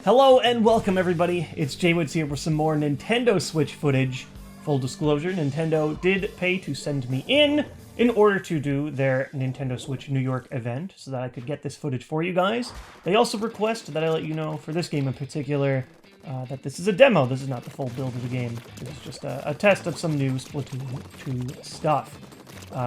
Hello and welcome everybody, it's Jwoods here with some more Nintendo Switch footage. Full disclosure, Nintendo did pay to send me in order to do their Nintendo Switch New York event, so that I could get this footage for you guys. They also request that I let you know, for this game in particular, that this is a demo. This is not the full build of the game. This is just a test of some new Splatoon 2 stuff.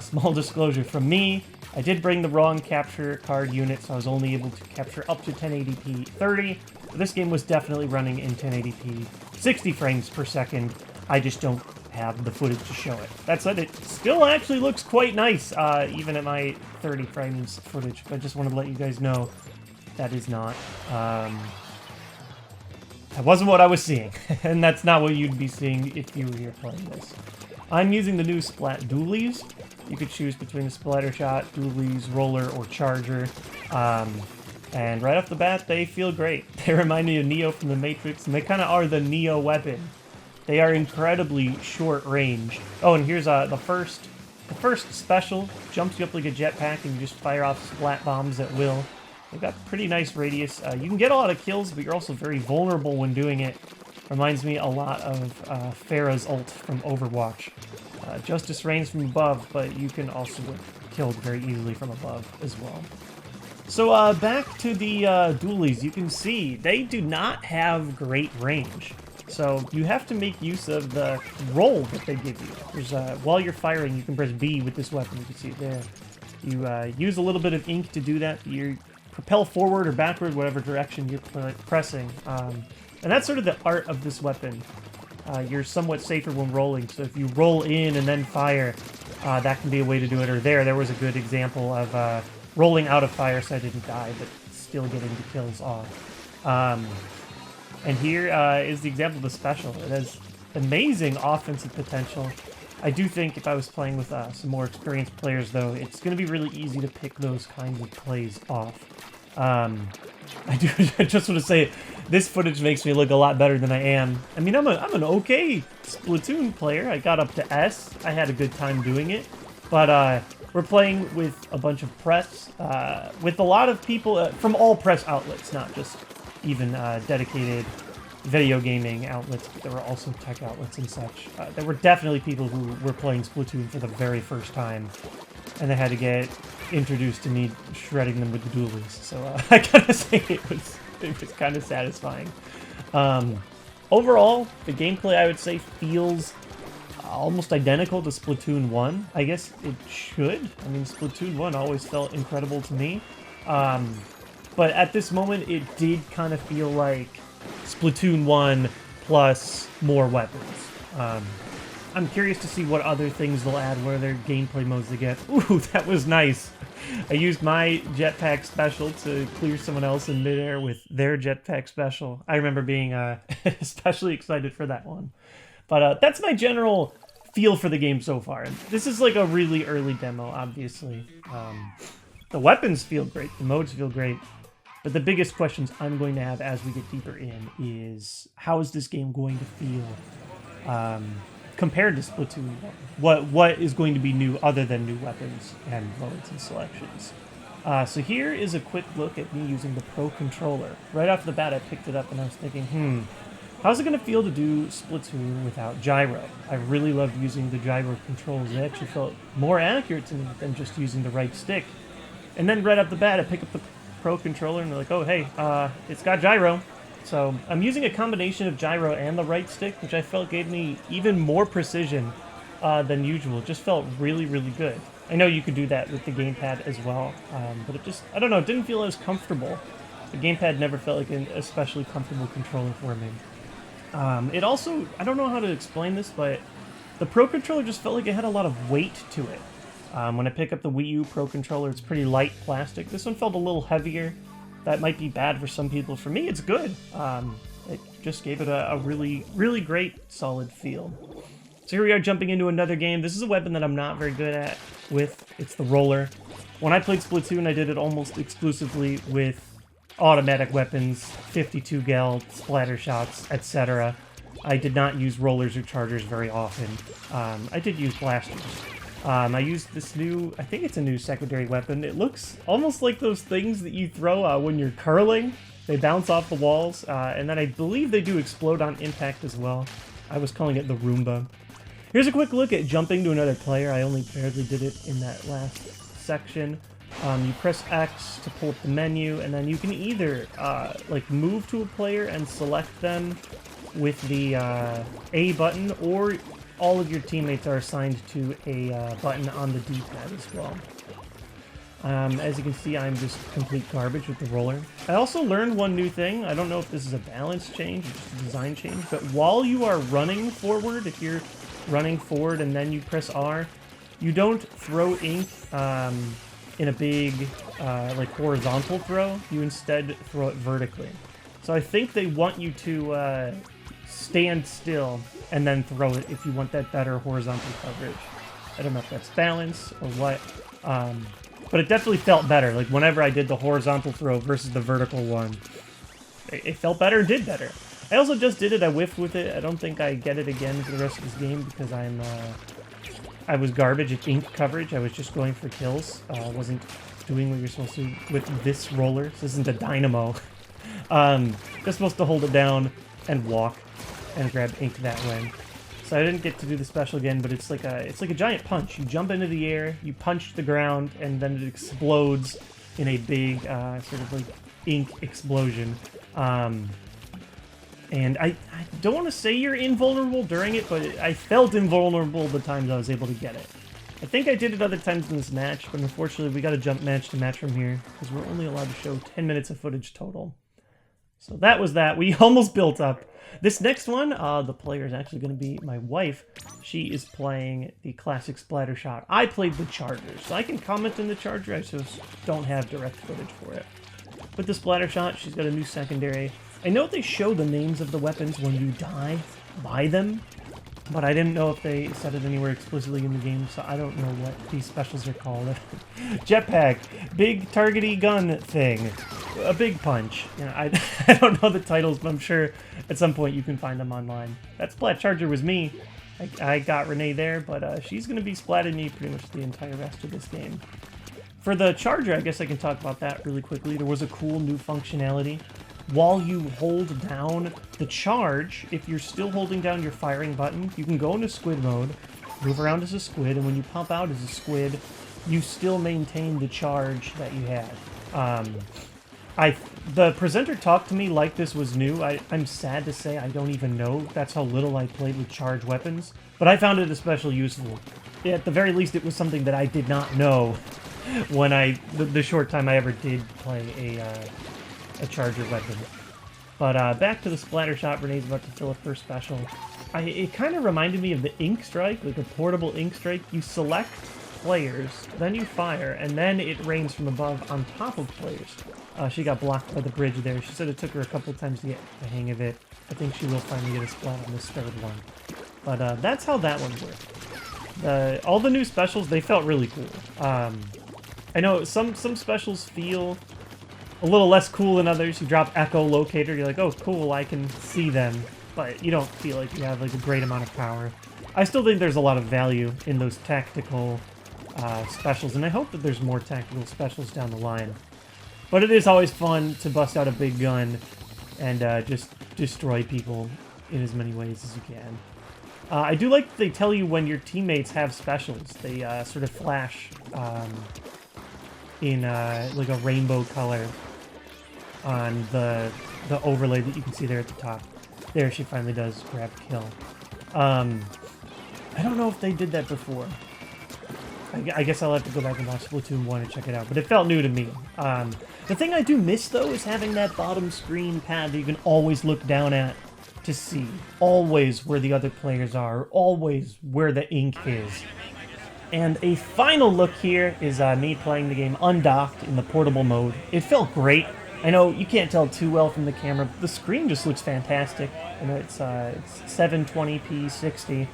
Small disclosure from me, I did bring the wrong capture card unit, so I was only able to capture up to 1080p 30. This game was definitely running in 1080p 60 frames per second. I just don't have the footage to show it. That said, it still actually looks quite nice, even at my 30 frames footage. But I just wanted to let you guys know that is not, that wasn't what I was seeing. And that's not what you'd be seeing if you were here playing this. I'm using the new Splat dualies. You could choose between the splatter shot, dualies, roller, or charger. And right off the bat, they feel great. They remind me of Neo from the Matrix, and they kind of are the Neo weapon. They are incredibly short range. Oh, and here's the first special. Jumps you up like a jetpack, and you just fire off splat bombs at will. They've got pretty nice radius. You can get a lot of kills, but you're also very vulnerable when doing it. Reminds me a lot of Pharah's ult from Overwatch. Justice rains from above, but you can also get killed very easily from above as well. So back to the dualies, you can see they do not have great range. So you have to make use of the roll that they give you. There's while you're firing, you can press B with this weapon. You can see it there. You use a little bit of ink to do that. You propel forward or backward, whatever direction you're pressing. And that's sort of the art of this weapon. You're somewhat safer when rolling, so if you roll in and then fire, that can be a way to do it. Or there was a good example of rolling out of fire so I didn't die, but still getting the kills off. And here is the example of the special. It has amazing offensive potential. I do think if I was playing with some more experienced players, though, it's going to be really easy to pick those kinds of plays off. I just want to say, this footage makes me look a lot better than I am. I mean, I'm an okay Splatoon player. I got up to S. I had a good time doing it. But we're playing with a bunch of press, with a lot of people from all press outlets, not just even dedicated video gaming outlets, but there were also tech outlets and such. There were definitely people who were playing Splatoon for the very first time, and they had to get introduced to me shredding them with the dualies. So I gotta say it was kind of satisfying. Overall, the gameplay I would say feels almost identical to Splatoon 1. I guess it should. I mean, Splatoon 1 always felt incredible to me. But at this moment, it did kind of feel like Splatoon 1 plus more weapons. I'm curious to see what other things they'll add, what other gameplay modes they get. Ooh, that was nice. I used my jetpack special to clear someone else in midair with their jetpack special. I remember being especially excited for that one. But that's my general feel for the game so far. This is like a really early demo, obviously. The weapons feel great, the modes feel great. But the biggest questions I'm going to have as we get deeper in is, how is this game going to feel compared to Splatoon 1? What is going to be new other than new weapons and modes and selections? So here is a quick look at me using the Pro Controller. Right off the bat, I picked it up and I was thinking, how's it going to feel to do Splatoon without gyro? I really loved using the gyro controls. They actually felt more accurate to me than just using the right stick. And then right off the bat, I pick up the Pro Controller and they're like, oh, hey, it's got gyro. So I'm using a combination of gyro and the right stick, which I felt gave me even more precision than usual. It just felt really, really good. I know you could do that with the gamepad as well, but it just, I don't know, it didn't feel as comfortable. The gamepad never felt like an especially comfortable controller for me. It also, I don't know how to explain this, but the Pro Controller just felt like it had a lot of weight to it. When I pick up the Wii U Pro Controller, it's pretty light plastic. This one felt a little heavier. That might be bad for some people. For me, it's good. It just gave it a really, really great, solid feel. So here we are jumping into another game. This is a weapon that I'm not very good at with. It's the roller. When I played Splatoon, I did it almost exclusively with automatic weapons, 52 gal, splatter shots, etc. I did not use rollers or chargers very often. I did use blasters. I used this new, I think it's a new secondary weapon. It looks almost like those things that you throw when you're curling. They bounce off the walls, and then I believe they do explode on impact as well. I was calling it the Roomba. Here's a quick look at jumping to another player. I only barely did it in that last section. You press X to pull up the menu, and then you can either like move to a player and select them with the A button, or all of your teammates are assigned to a button on the D-pad as well. As you can see, I'm just complete garbage with the roller. I also learned one new thing. I don't know if this is a balance change or just a design change, but while you are running forward, if you're running forward and then you press R, you don't throw ink in a big like horizontal throw. You instead throw it vertically. So I think they want you to stand still and then throw it if you want that better horizontal coverage. I don't know if that's balance or what. But it definitely felt better. Like, whenever I did the horizontal throw versus the vertical one, it felt better and did better. I also just did it. I whiffed with it. I don't think I get it again for the rest of this game because I was garbage at ink coverage. I was just going for kills. I wasn't doing what you're supposed to with this roller. This isn't a dynamo. Just supposed to hold it down and walk and grab ink that way. So I didn't get to do the special again, but it's like a giant punch. You jump into the air, you punch the ground, and then it explodes in a big sort of like ink explosion. And I don't want to say you're invulnerable during it, but I felt invulnerable the times I was able to get it. I think I did it other times in this match, but unfortunately we got to jump match to match from here because we're only allowed to show 10 minutes of footage total. So that was that. We almost built up. This next one, the player is actually going to be my wife. She is playing the classic splatter shot. I played the Charger, so I can comment on the Charger. I just don't have direct footage for it. With the splatter shot, she's got a new secondary. I know they show the names of the weapons when you die by them, but I didn't know if they said it anywhere explicitly in the game, so I don't know what these specials are called. Jetpack, big targety gun thing, a big punch. You know, I don't know the titles, but I'm sure at some point you can find them online. That Splat Charger was me. I got Renee there, but she's going to be splatting me pretty much the entire rest of this game. For the Charger, I guess I can talk about that really quickly. There was a cool new functionality. While you hold down the charge, if you're still holding down your firing button, you can go into squid mode, move around as a squid, and when you pop out as a squid, you still maintain the charge that you had. The presenter talked to me like this was new. I'm sad to say I don't even know. That's how little I played with charge weapons. But I found it especially useful. At the very least, it was something that I did not know when the short time I ever did play a charger weapon. But back to the splatter shot. Renee's about to fill up her special. It kind of reminded me of the ink strike, like a portable ink strike. You select players, then you fire, and then it rains from above on top of players. She got blocked by the bridge there. She said it took her a couple times to get the hang of it. I think she will finally get a splat on this third one. But that's how that one worked. All the new specials, they felt really cool. I know some specials feel a little less cool than others. You drop Echo Locator, you're like, oh, cool, I can see them. But you don't feel like you have like a great amount of power. I still think there's a lot of value in those tactical specials, and I hope that there's more tactical specials down the line. But it is always fun to bust out a big gun and just destroy people in as many ways as you can. I do like that they tell you when your teammates have specials. They sort of flash in like a rainbow color on the overlay that you can see there at the top. There, she finally does grab kill. I don't know if they did that before. I guess I'll have to go back and watch Splatoon 1 and check it out, but it felt new to me. The thing I do miss, though, is having that bottom screen pad that you can always look down at to see. Always where the other players are, always where the ink is. And a final look here is me playing the game undocked in the portable mode. It felt great. I know you can't tell too well from the camera, but the screen just looks fantastic. You know, it's 720p 60.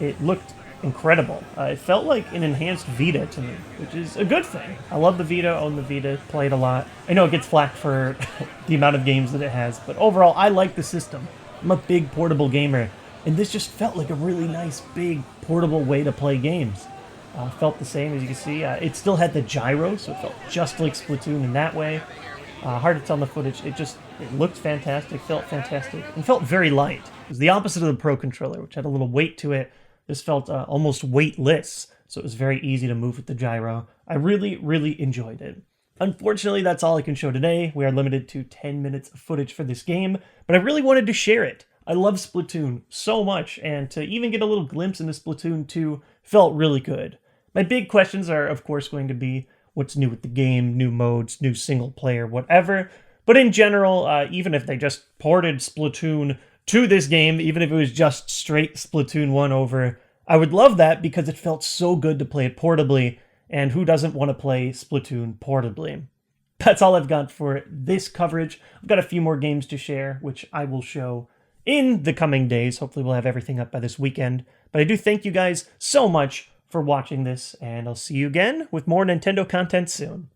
It looked incredible. It felt like an enhanced Vita to me, which is a good thing. I love the Vita, own the Vita, played a lot. I know it gets flack for the amount of games that it has, but overall, I like the system. I'm a big portable gamer, and this just felt like a really nice, big, portable way to play games. Felt the same, as you can see. It still had the gyro, so it felt just like Splatoon in that way. Hard to tell in the footage. It looked fantastic, felt fantastic, and felt very light. It was the opposite of the Pro Controller, which had a little weight to it. This felt almost weightless, so it was very easy to move with the gyro. I really, really enjoyed it. Unfortunately, that's all I can show today. We are limited to 10 minutes of footage for this game, but I really wanted to share it. I love Splatoon so much, and to even get a little glimpse into Splatoon 2 felt really good. My big questions are, of course, going to be what's new with the game, new modes, new single player, whatever. But in general, even if they just ported Splatoon to this game, even if it was just straight Splatoon 1 over, I would love that because it felt so good to play it portably, and who doesn't want to play Splatoon portably? That's all I've got for this coverage. I've got a few more games to share, which I will show in the coming days. Hopefully we'll have everything up by this weekend. But I do thank you guys so much for watching this, and I'll see you again with more Nintendo content soon.